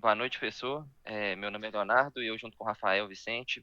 Boa noite, professor. Meu nome é Leonardo e eu, junto com o Rafael Vicente,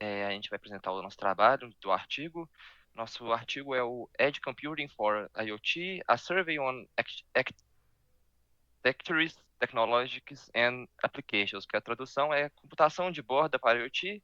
a gente vai apresentar o nosso trabalho do artigo. Nosso artigo é o Edge Computing for IoT, a Survey on Architectures, Technologies and Applications, que a tradução é Computação de Borda para IoT,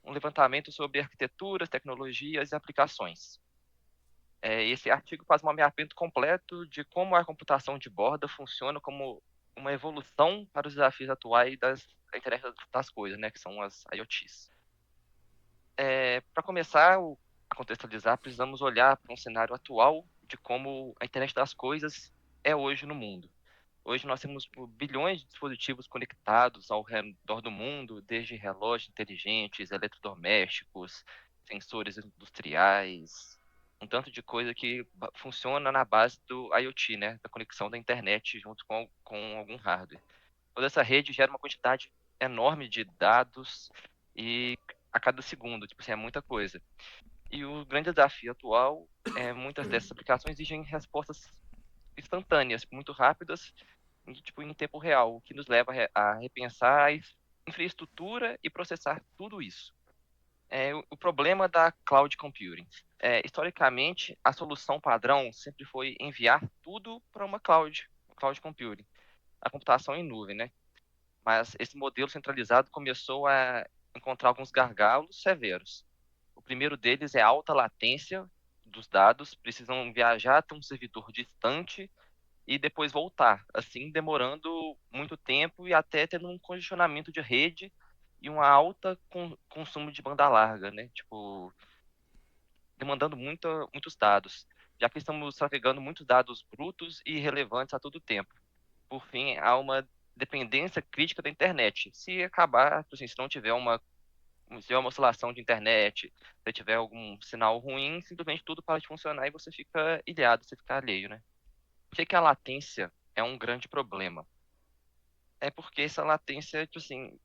um levantamento sobre arquiteturas, tecnologias e aplicações. Esse artigo faz um mapeamento completo de como a computação de borda funciona como uma evolução para os desafios atuais da internet das coisas, né, que são as IoTs. Para começar a contextualizar, precisamos olhar para um cenário atual de como a internet das coisas é hoje no mundo. Hoje nós temos bilhões de dispositivos conectados ao redor do mundo, desde relógios inteligentes, eletrodomésticos, sensores industriais, um tanto de coisa que funciona na base do IoT, né, da conexão da internet junto com algum hardware. Toda essa rede gera uma quantidade enorme de dados e a cada segundo, tipo assim, é muita coisa. E o grande desafio atual é muitas dessas aplicações exigem respostas instantâneas, muito rápidas, tipo, em tempo real, o que nos leva a repensar a infraestrutura e processar tudo isso. O problema da cloud computing. Historicamente, a solução padrão sempre foi enviar tudo para uma cloud computing, a computação em nuvem, né? Mas esse modelo centralizado começou a encontrar alguns gargalos severos. O primeiro deles é a alta latência dos dados, precisam viajar até um servidor distante e depois voltar, assim demorando muito tempo e até tendo um congestionamento de rede e uma alta consumo de banda larga, né? Tipo, demandando muitos dados, já que estamos trafegando muitos dados brutos e relevantes a todo tempo. Por fim, há uma dependência crítica da internet. Se acabar, tipo assim, se não tiver se tiver uma oscilação de internet, se tiver algum sinal ruim, simplesmente tudo para de funcionar e você fica ilhado, você fica alheio, né? Por que que a latência é um grande problema? É porque essa latência, tipo assim,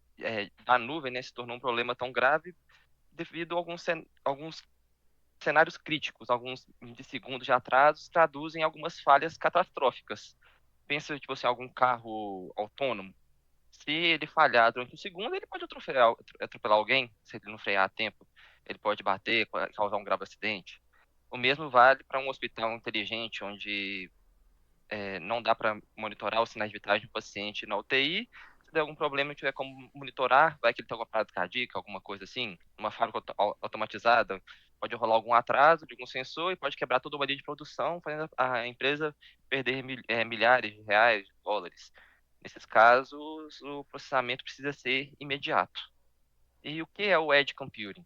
da nuvem, né, se tornou um problema tão grave devido a alguns cenários críticos, alguns milissegundos de atraso traduzem algumas falhas catastróficas. Pensa, tipo assim, algum carro autônomo. Se ele falhar durante um segundo, ele pode atropelar alguém, se ele não frear a tempo. Ele pode bater, causar um grave acidente. O mesmo vale para um hospital inteligente, onde não dá para monitorar os sinais vitais do paciente na UTI. Se der algum problema e tiver como monitorar, vai que ele tem alguma parada cardíaca, alguma coisa assim, uma fábrica automatizada, pode rolar algum atraso de algum sensor e pode quebrar toda uma linha de produção, fazendo a empresa perder milhares de reais, de dólares. Nesses casos, o processamento precisa ser imediato. E o que é o Edge Computing?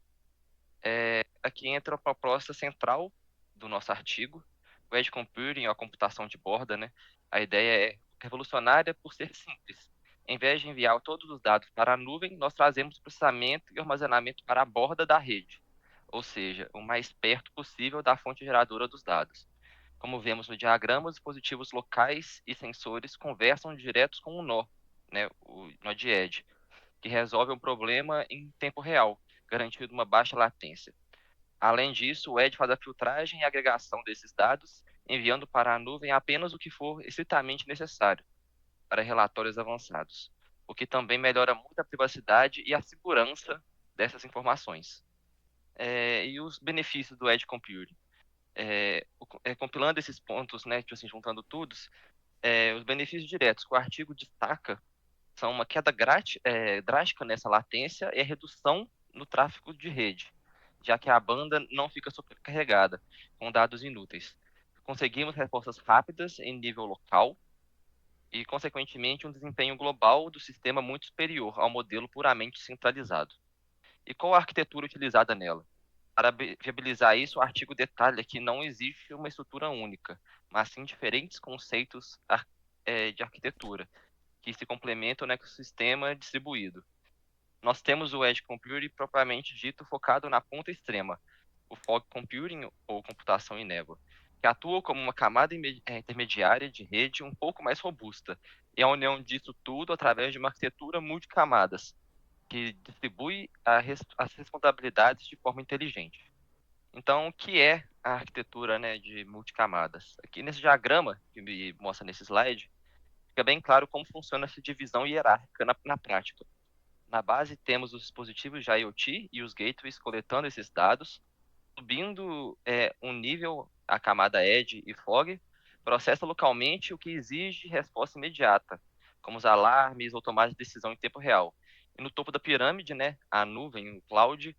Aqui entra a proposta central do nosso artigo. O Edge Computing, a computação de borda, né? A ideia é revolucionária por ser simples. Em vez de enviar todos os dados para a nuvem, nós trazemos o processamento e armazenamento para a borda da rede, ou seja, o mais perto possível da fonte geradora dos dados. Como vemos no diagrama, os dispositivos locais e sensores conversam diretos com o nó, né, o nó de Edge, que resolve um problema em tempo real, garantindo uma baixa latência. Além disso, o Edge faz a filtragem e agregação desses dados, enviando para a nuvem apenas o que for estritamente necessário para relatórios avançados, o que também melhora muito a privacidade e a segurança dessas informações. E os benefícios do Edge Computing? Compilando esses pontos, né, tipo assim, juntando todos, os benefícios diretos que o artigo destaca são uma queda drástica nessa latência e a redução no tráfego de rede, já que a banda não fica sobrecarregada com dados inúteis. Conseguimos respostas rápidas em nível local e, consequentemente, um desempenho global do sistema muito superior ao modelo puramente centralizado. E qual a arquitetura utilizada nela? Para viabilizar isso, o artigo detalha que não existe uma estrutura única, mas sim diferentes conceitos de arquitetura, que se complementam no ecossistema distribuído. Nós temos o Edge Computing propriamente dito focado na ponta extrema, o Fog Computing ou computação em névoa, que atua como uma camada intermediária de rede um pouco mais robusta, e a união disso tudo através de uma arquitetura multicamadas, que distribui as responsabilidades de forma inteligente. Então, o que é a arquitetura, né, de multicamadas? Aqui nesse diagrama que me mostra nesse slide, fica bem claro como funciona essa divisão hierárquica na prática. Na base, temos os dispositivos de IoT e os gateways coletando esses dados, subindo um nível, a camada Edge e Fog, processa localmente o que exige resposta imediata, como os alarmes ou tomadas de decisão em tempo real. E no topo da pirâmide, né, a nuvem, o cloud,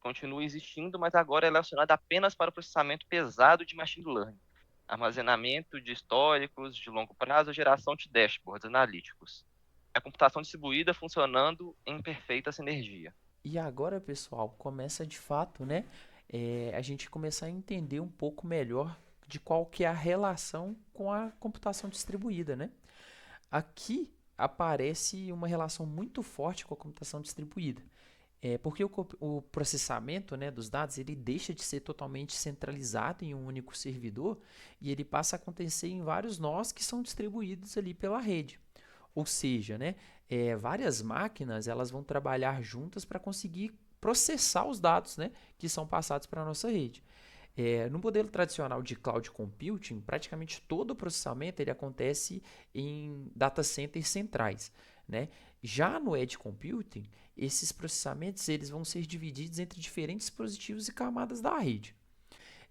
continua existindo, mas agora é relacionada apenas para o processamento pesado de machine learning, armazenamento de históricos de longo prazo, geração de dashboards analíticos. A computação distribuída funcionando em perfeita sinergia. E agora, pessoal, começa de fato, né, a gente começar a entender um pouco melhor de qual que é a relação com a computação distribuída, né? Aqui aparece uma relação muito forte com a computação distribuída. Porque o processamento, né, dos dados ele deixa de ser totalmente centralizado em um único servidor e ele passa a acontecer em vários nós que são distribuídos ali pela rede. Ou seja, né, várias máquinas elas vão trabalhar juntas para conseguir processar os dados, né, que são passados para a nossa rede. No modelo tradicional de cloud computing, praticamente todo o processamento ele acontece em data centers centrais, né? Já no edge computing, esses processamentos eles vão ser divididos entre diferentes dispositivos e camadas da rede.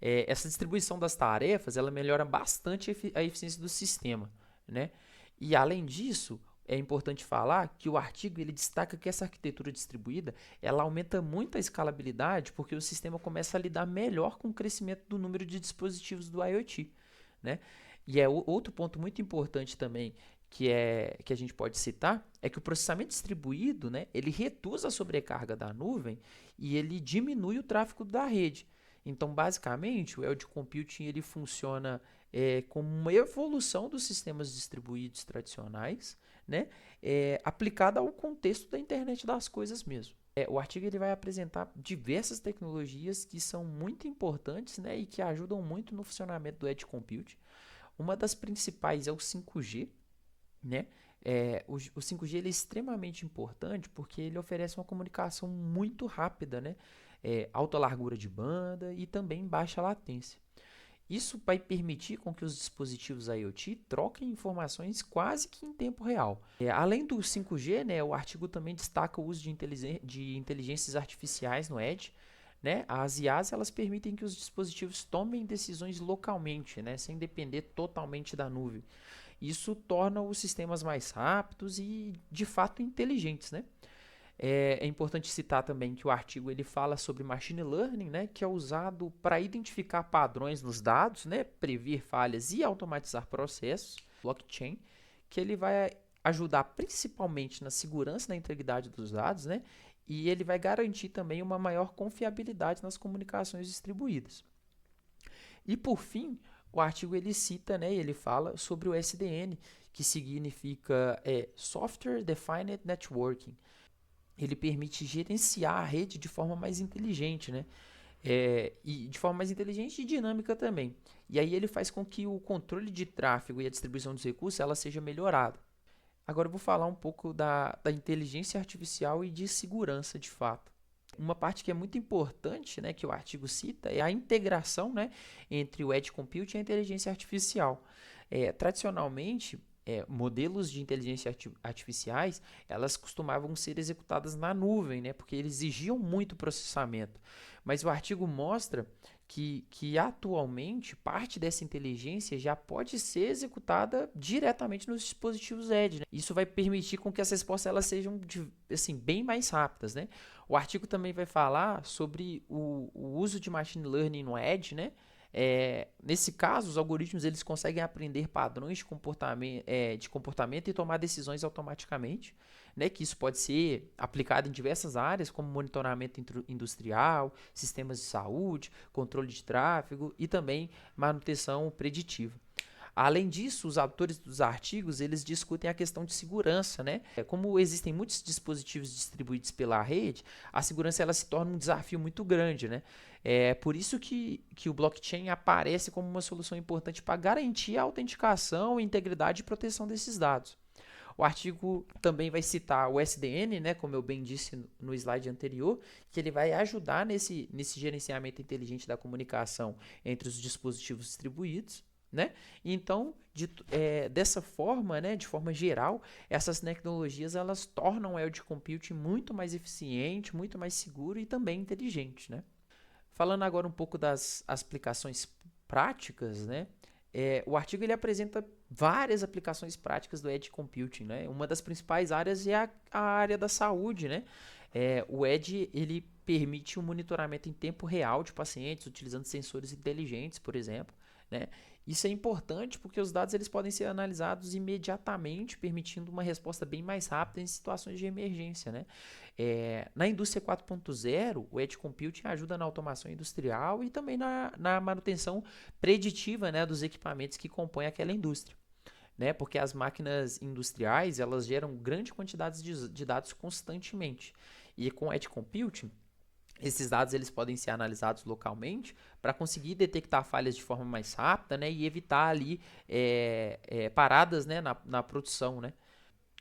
Essa distribuição das tarefas ela melhora bastante a eficiência do sistema, né? E além disso, é importante falar que o artigo ele destaca que essa arquitetura distribuída ela aumenta muito a escalabilidade porque o sistema começa a lidar melhor com o crescimento do número de dispositivos do IoT, né? E outro ponto muito importante também que a gente pode citar é que o processamento distribuído, né, ele reduz a sobrecarga da nuvem e ele diminui o tráfego da rede. Então, basicamente, o edge computing ele funciona como uma evolução dos sistemas distribuídos tradicionais, né, aplicada ao contexto da internet das coisas mesmo. O artigo ele vai apresentar diversas tecnologias que são muito importantes, né, e que ajudam muito no funcionamento do edge computing. Uma das principais é o 5G, né? O 5G ele é extremamente importante porque ele oferece uma comunicação muito rápida, né? Alta largura de banda e também baixa latência. Isso vai permitir com que os dispositivos IoT troquem informações quase que em tempo real. Além do 5G, né, o artigo também destaca o uso de inteligências artificiais no Edge. Né? As IAs elas permitem que os dispositivos tomem decisões localmente, né, sem depender totalmente da nuvem. Isso torna os sistemas mais rápidos e, de fato, inteligentes, né? É importante citar também que o artigo ele fala sobre machine learning, né, que é usado para identificar padrões nos dados, né, prever falhas e automatizar processos, blockchain, que ele vai ajudar principalmente na segurança e na integridade dos dados, né, e ele vai garantir também uma maior confiabilidade nas comunicações distribuídas. E por fim, o artigo ele cita, né, ele fala sobre o SDN, que significa Software Defined Networking. Ele permite gerenciar a rede de forma mais inteligente, né? E de forma mais inteligente e dinâmica também. E aí ele faz com que o controle de tráfego e a distribuição dos recursos ela seja melhorada. Agora eu vou falar um pouco da inteligência artificial e de segurança de fato. Uma parte que é muito importante, né, que o artigo cita, é a integração, né, entre o edge computing e a inteligência artificial. Tradicionalmente, modelos de inteligência artificiais, elas costumavam ser executadas na nuvem, né, porque eles exigiam muito processamento. Mas o artigo mostra que atualmente parte dessa inteligência já pode ser executada diretamente nos dispositivos Edge. Né? Isso vai permitir com que as respostas elas sejam assim, bem mais rápidas. Né? O artigo também vai falar sobre o uso de machine learning no Edge, né? Nesse caso, os algoritmos eles conseguem aprender padrões de comportamento e tomar decisões automaticamente, né? Que isso pode ser aplicado em diversas áreas, como monitoramento industrial, sistemas de saúde, controle de tráfego e também manutenção preditiva. Além disso, os autores dos artigos eles discutem a questão de segurança, né? Como existem muitos dispositivos distribuídos pela rede, a segurança ela se torna um desafio muito grande, né? É por isso que o blockchain aparece como uma solução importante para garantir a autenticação, integridade e proteção desses dados. O artigo também vai citar o SDN, né, como eu bem disse no slide anterior, que ele vai ajudar nesse gerenciamento inteligente da comunicação entre os dispositivos distribuídos. né? Então, dessa forma, né, de forma geral, essas tecnologias elas tornam o edge computing muito mais eficiente, muito mais seguro e também inteligente, né? Falando agora um pouco das aplicações práticas, né? O artigo ele apresenta várias aplicações práticas do edge computing, né? Uma das principais áreas é a área da saúde, né? O edge ele permite um monitoramento em tempo real de pacientes utilizando sensores inteligentes, por exemplo, né? Isso é importante porque os dados eles podem ser analisados imediatamente, permitindo uma resposta bem mais rápida em situações de emergência, né? Na indústria 4.0, o Edge Computing ajuda na automação industrial e também na manutenção preditiva, né, dos equipamentos que compõem aquela indústria. Né, porque as máquinas industriais elas geram grande quantidade de dados constantemente. E com o Edge Computing, esses dados eles podem ser analisados localmente para conseguir detectar falhas de forma mais rápida, né, e evitar ali paradas, né, na produção. Né.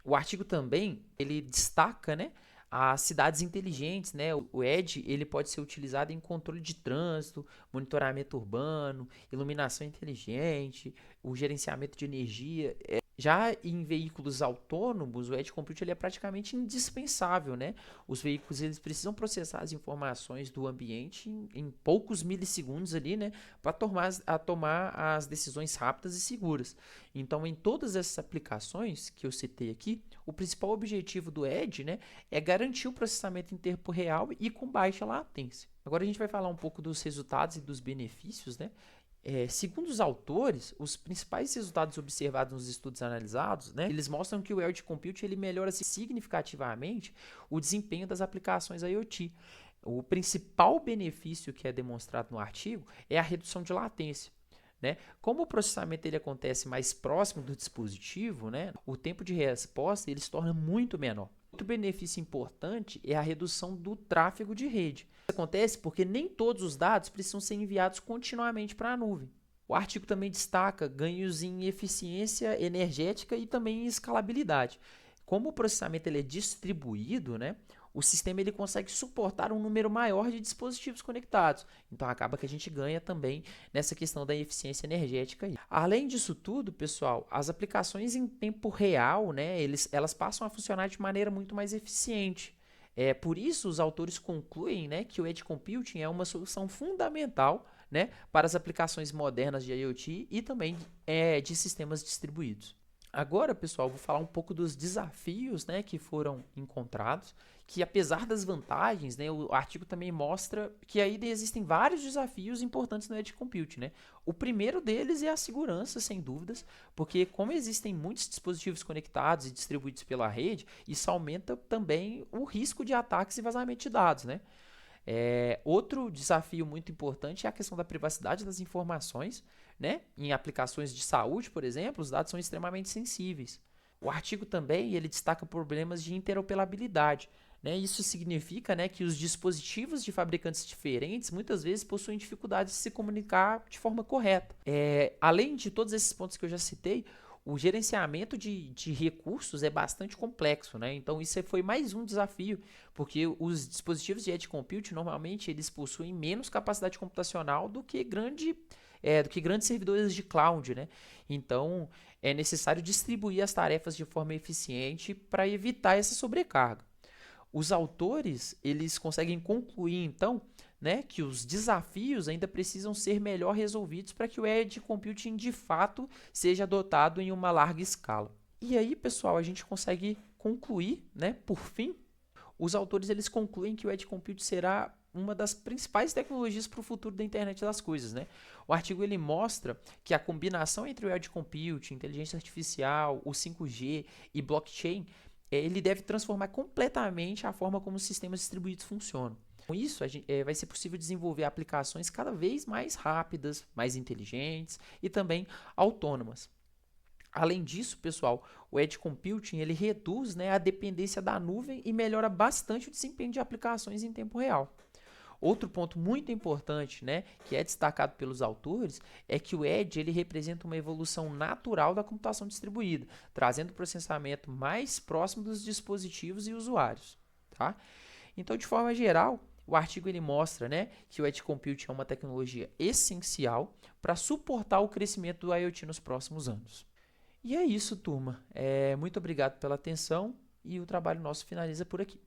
O artigo também ele destaca, né, as cidades inteligentes, né? O Edge ele pode ser utilizado em controle de trânsito, monitoramento urbano, iluminação inteligente, o gerenciamento de energia. Já em veículos autônomos, o Edge Compute ele é praticamente indispensável, né? Os veículos eles precisam processar as informações do ambiente em poucos milissegundos ali, né? Para tomar as decisões rápidas e seguras. Então, em todas essas aplicações que eu citei aqui, o principal objetivo do Edge, né, é garantir o processamento em tempo real e com baixa latência. Agora a gente vai falar um pouco dos resultados e dos benefícios, né? Segundo os autores, os principais resultados observados nos estudos analisados, né, eles mostram que o Edge Compute ele melhora significativamente o desempenho das aplicações IoT. O principal benefício que é demonstrado no artigo é a redução de latência. Né? Como o processamento ele acontece mais próximo do dispositivo, né, o tempo de resposta ele se torna muito menor. Outro benefício importante é a redução do tráfego de rede. Isso acontece porque nem todos os dados precisam ser enviados continuamente para a nuvem. O artigo também destaca ganhos em eficiência energética e também em escalabilidade. Como o processamento ele é distribuído, né, o sistema ele consegue suportar um número maior de dispositivos conectados. Então acaba que a gente ganha também nessa questão da eficiência energética. Além disso tudo, pessoal, as aplicações em tempo real, né, elas passam a funcionar de maneira muito mais eficiente. Por isso, os autores concluem, né, que o Edge Computing é uma solução fundamental, né, para as aplicações modernas de IoT e também de sistemas distribuídos. Agora, pessoal, vou falar um pouco dos desafios, né, que foram encontrados, que apesar das vantagens, né, o artigo também mostra que ainda existem vários desafios importantes no Edge Computing, né? O primeiro deles é a segurança, sem dúvidas, porque como existem muitos dispositivos conectados e distribuídos pela rede, isso aumenta também o risco de ataques e vazamento de dados, né? Outro desafio muito importante é a questão da privacidade das informações, né? Em aplicações de saúde, por exemplo, os dados são extremamente sensíveis. O artigo também ele destaca problemas de interoperabilidade. Né? Isso significa, né, que os dispositivos de fabricantes diferentes muitas vezes possuem dificuldades de se comunicar de forma correta. Além de todos esses pontos que eu já citei, o gerenciamento de recursos é bastante complexo, né? Então isso foi mais um desafio, porque os dispositivos de edge computing normalmente eles possuem menos capacidade computacional do que grandes servidores de cloud, né? Então é necessário distribuir as tarefas de forma eficiente para evitar essa sobrecarga. Os autores eles conseguem concluir então, né, que os desafios ainda precisam ser melhor resolvidos para que o edge computing de fato seja adotado em uma larga escala. E aí, pessoal, a gente consegue concluir, né, por fim, os autores eles concluem que o edge computing será uma das principais tecnologias para o futuro da internet das coisas, né? O artigo ele mostra que a combinação entre o edge computing, inteligência artificial, o 5G e blockchain ele deve transformar completamente a forma como os sistemas distribuídos funcionam. Com isso, vai ser possível desenvolver aplicações cada vez mais rápidas, mais inteligentes e também autônomas. Além disso, pessoal, o Edge Computing ele reduz, né, a dependência da nuvem e melhora bastante o desempenho de aplicações em tempo real. Outro ponto muito importante, né, que é destacado pelos autores, é que o Edge ele representa uma evolução natural da computação distribuída, trazendo o processamento mais próximo dos dispositivos e usuários. Tá? Então, de forma geral, O artigo ele mostra, né, que o Edge Computing é uma tecnologia essencial para suportar o crescimento do IoT nos próximos anos. E é isso, turma. Muito obrigado pela atenção e o trabalho nosso finaliza por aqui.